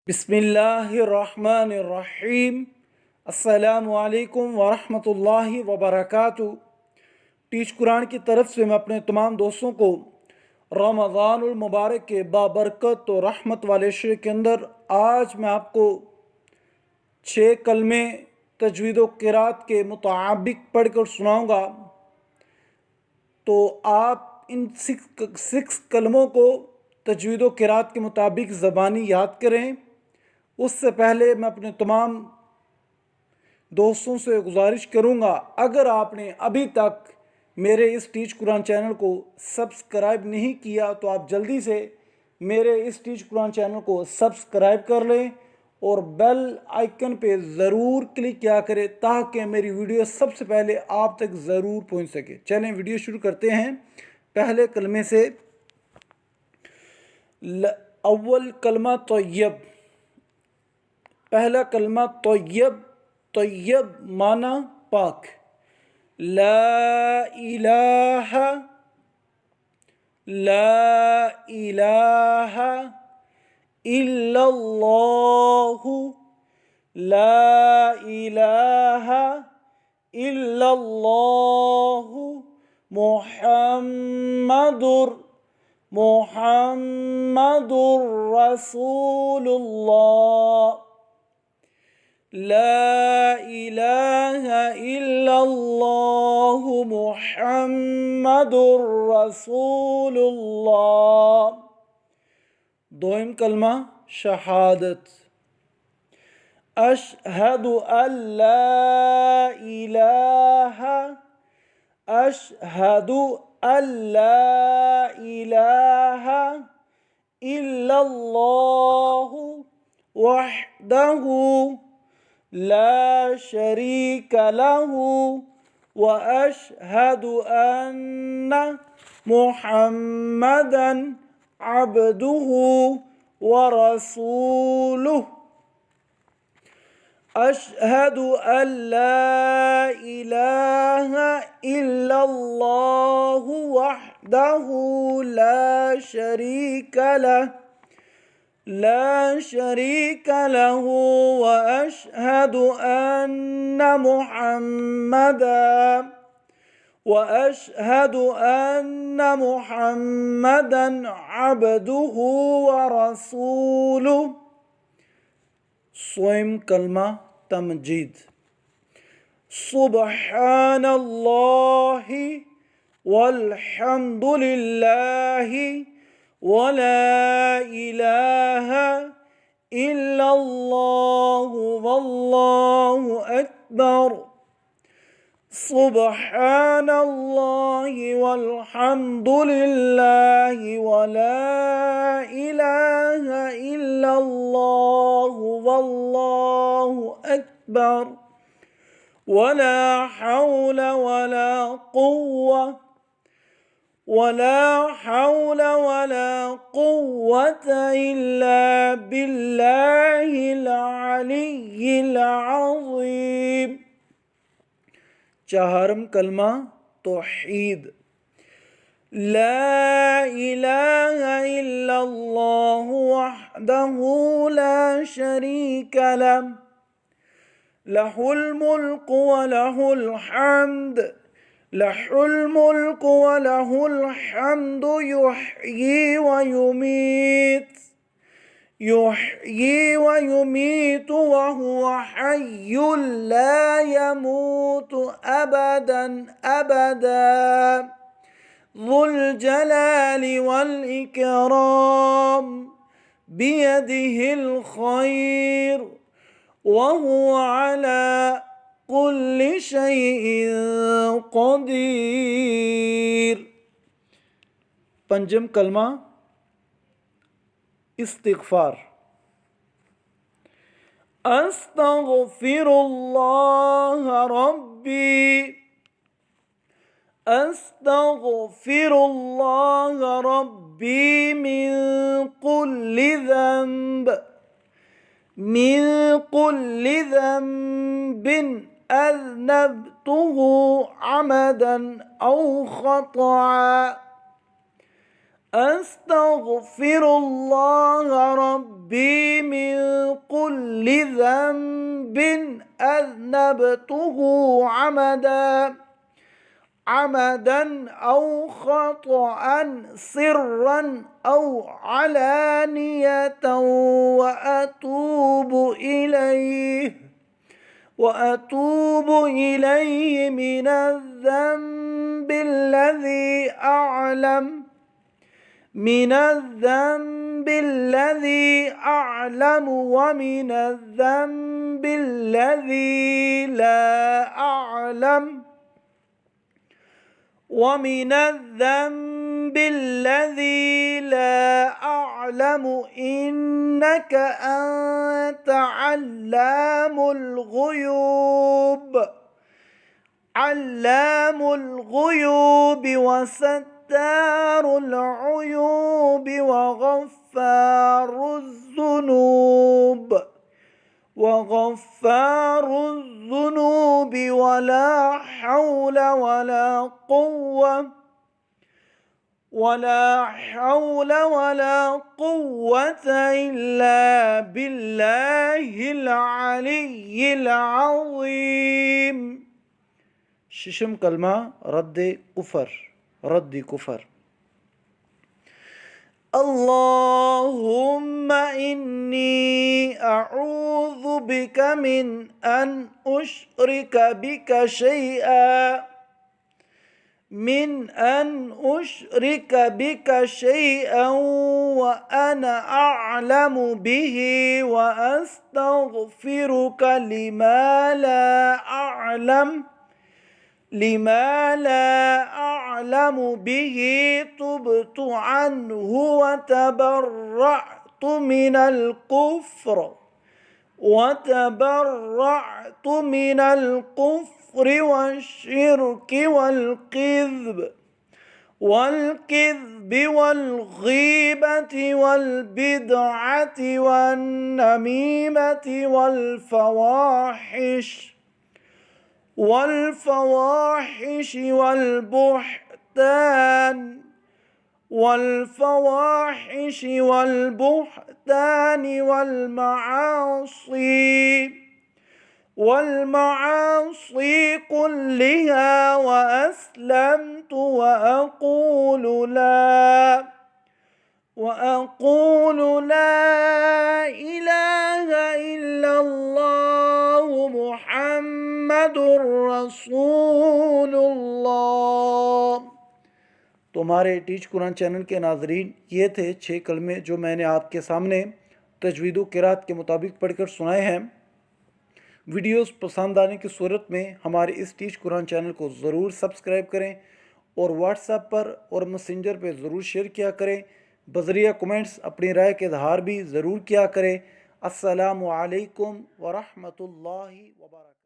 बिस्मिल्लाहिर्रहमानिर्रहीम। अस्सलामुअलैकुम वरहमतुल्लाहि वबरकातुहू। टीच कुरान की तरफ से मैं अपने तमाम दोस्तों को रमज़ानुल मुबारक के बाबरकत और रहमत वाले शे के अंदर आज मैं आपको 6 कलमे तजवीद व क़िरात के मुताबिक पढ़कर सुनाऊँगा। तो आप इन सिक्स कलमों को तजवीद व क़िरात के मुताबिक ज़बानी याद करें। उससे पहले मैं अपने तमाम दोस्तों से गुजारिश करूंगा, अगर आपने अभी तक मेरे इस टीच कुरान चैनल को सब्सक्राइब नहीं किया तो आप जल्दी से मेरे इस टीच कुरान चैनल को सब्सक्राइब कर लें और बेल आइकन पे ज़रूर क्लिक किया करें ताकि मेरी वीडियो सबसे पहले आप तक ज़रूर पहुंच सके। चलें वीडियो शुरू करते हैं पहले कलमे से। अव्वल कलमा तय्यब। पहला कलमा तय्यब। तय्यब माना पाक। ला इलाहा इल्लल्लाहु ला इलाहा इल्लल्लाहु मुहम्मदुर रसूलुल्लाह। ला इलाहा इल्लल्लाहु मुहम्मदुर रसूलुल्लाह। दोइम कलमा शहादत। अशहदु अल्ला इलाहा अशहदु अल्ला इलाहा इल्लल्लाहु वहदहु ला शरीक लहु व अशहदु अन्ना मुहम्मदन अब्दुहु व रसूलुहु। अशहदु अल्ला इलाहा इल्लल्लाहु वहदहु ला शरीक लहु व अशहदु अन्न मुहम्मदन अब्दुहु व रसूलुहु। स्वयं कलमा तमजीद। सुब्हानल्लाहि वल्हम्दुलिल्लाहि वला इलाहा इल्लल्लाहु वल्लाहु अकबर। सुब्हानल्लाहि वल्हम्दुलिल्लाहि वला इलाहा इल्लल्लाहु वल्लाहु अकबर। वला हौला वला कुव्वता इल्ला बिल्लाहिल अलिय्यिल अज़ीम। चाहरम कलमा तौहीद। ला इलाहा इल्लल्लाहु वहदहु ला शरीक लहु लहुल मुल्कु व लहुल हम्द युहयी व युमीत व हुवा हय्युल ला यमूतु अबदन ज़ुल जलालि वल इकराम बियदिहिल खैर व हुवा अला कुल्लि शैइन क़दीर। पंजम कलमा इस्तिग़फ़ार। अस्तग़फ़िरुल्लाह रब्बी मिन कुल्लि ज़ंबिन अज़नबतुहु अमदन औ ख़तअ। अस्तग़फिरुल्लाह रब्बी मिन فعلته عمدا أو خطأ سرا أو علانية وأتوب إليه من الذنب الذي أعلم ومن الذنب الذي لا أعلم إنك أنت علام الغيوب وستار العيوب وغفار الذنوب ولا حول ولا قوة إلا بالله العلي العظيم. ششم كلمة رد كفر. اللهم إني أعوذ بك من أن أشرك بك شيئا وأنا أعلم به وأستغفرك لما لا أعلم به تبت عنه وتبرأت من الكفر والشرك والكذب والغيبة والبدعة والنميمة والفواحش والبهتان والمعاصي كلها وأسلمت وأقول لا إله إلا الله محمد रसूलुल्लाह। तो हमारे टीच कुरान चैनल के नाजरीन, ये थे 6 कलमे जो मैंने आपके सामने तजवीद व क़िराअत के मुताबिक पढ़कर सुनाए हैं। वीडियोस पसंद आने की सूरत में हमारे इस टीच कुरान चैनल को ज़रूर सब्सक्राइब करें और व्हाट्सएप पर और मैसेंजर पर ज़रूर शेयर किया करें। बज़रिया कमेंट्स अपनी राय के इज़हार भी ज़रूर किया करें। अस्सलामु अलैकुम व रहमतुल्लाहि व बरकातहू।